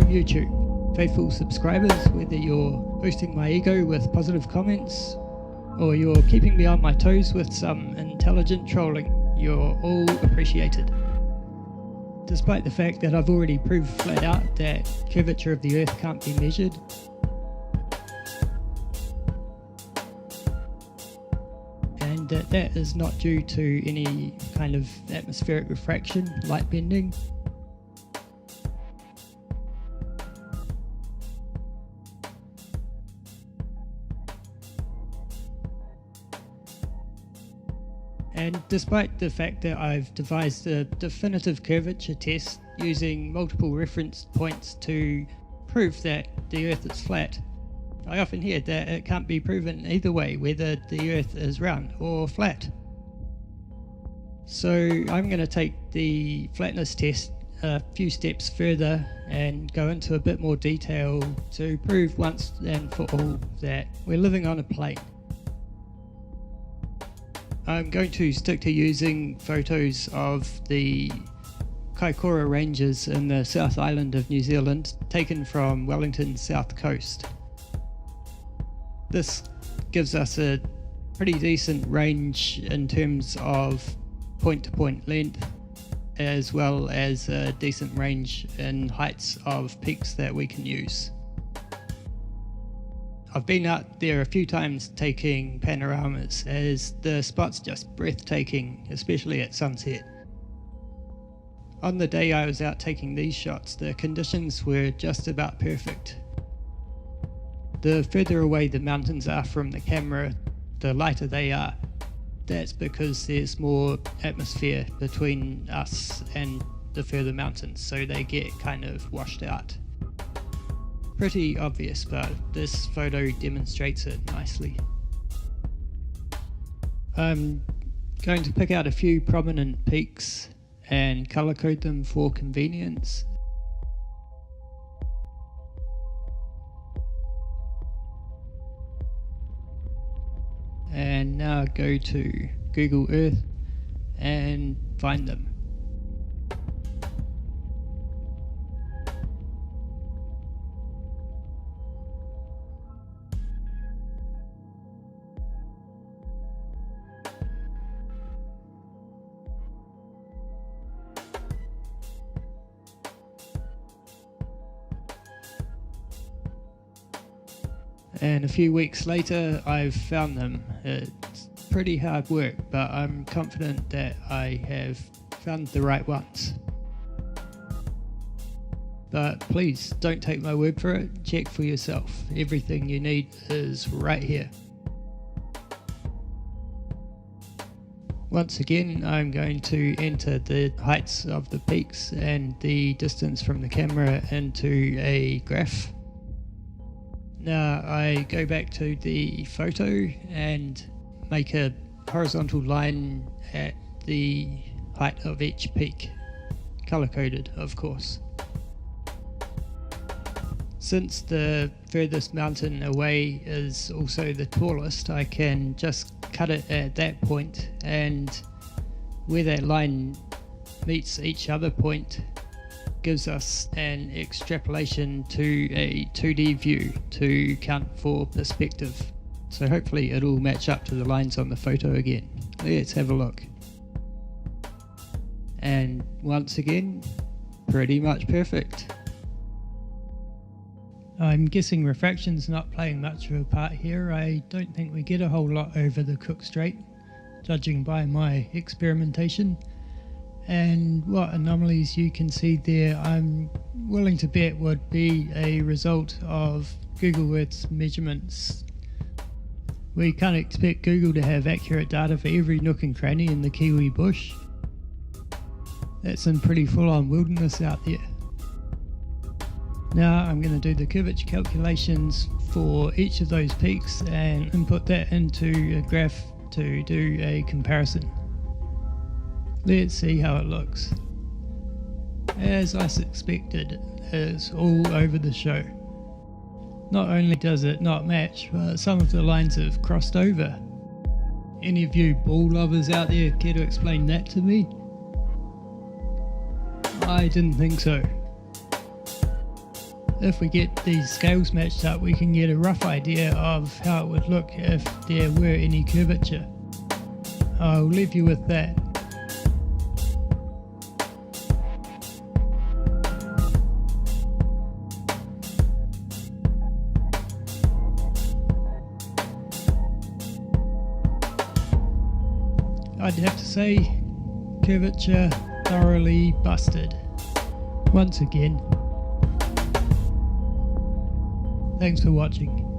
YouTube. Faithful subscribers, whether you're boosting my ego with positive comments or you're keeping me on my toes with some intelligent trolling, you're all appreciated. Despite the fact that I've already proved flat out that curvature of the Earth can't be measured, and that is not due to any kind of atmospheric refraction, light bending. And despite the fact that I've devised a definitive curvature test using multiple reference points to prove that the Earth is flat, I often hear that it can't be proven either way, whether the Earth is round or flat. So I'm going to take the flatness test a few steps further and go into a bit more detail to prove once and for all that we're living on a plane. I'm going to stick to using photos of the Kaikoura Ranges in the South Island of New Zealand, taken from Wellington's south coast. This gives us a pretty decent range in terms of point-to-point length, as well as a decent range in heights of peaks that we can use. I've been out there a few times taking panoramas, as the spot's just breathtaking, especially at sunset. On the day I was out taking these shots, the conditions were just about perfect. The further away the mountains are from the camera, the lighter they are. That's because there's more atmosphere between us and the further mountains, so they get kind of washed out. Pretty obvious, but this photo demonstrates it nicely. I'm going to pick out a few prominent peaks and color code them for convenience. And now go to Google Earth and find them. And a few weeks later I've found them. It's pretty hard work, but I'm confident that I have found the right ones. But please don't take my word for it, check for yourself. Everything you need is right here. Once again, I'm going to enter the heights of the peaks and the distance from the camera into a graph. Now I go back to the photo and make a horizontal line at the height of each peak, color coded of course. Since the furthest mountain away is also the tallest, I can just cut it at that point, and where that line meets each other point gives us an extrapolation to a 2D view to count for perspective. So hopefully it'll match up to the lines on the photo again. Let's have a look. And once again, pretty much perfect. I'm guessing refraction's not playing much of a part here. I don't think we get a whole lot over the Cook Strait, judging by my experimentation. And what anomalies you can see there, I'm willing to bet would be a result of Google Earth's measurements. We can't expect Google to have accurate data for every nook and cranny in the Kiwi bush. That's some pretty full-on wilderness out there. Now I'm going to do the curvature calculations for each of those peaks and input that into a graph to do a comparison. Let's see how it looks. As I suspected, it's all over the show. Not only does it not match, but some of the lines have crossed over. Any of you ball lovers out there care to explain that to me? I didn't think so. If we get these scales matched up, we can get a rough idea of how it would look if there were any curvature. I'll leave you with that. I'd have to say, curvature thoroughly busted. Once again. Thanks for watching.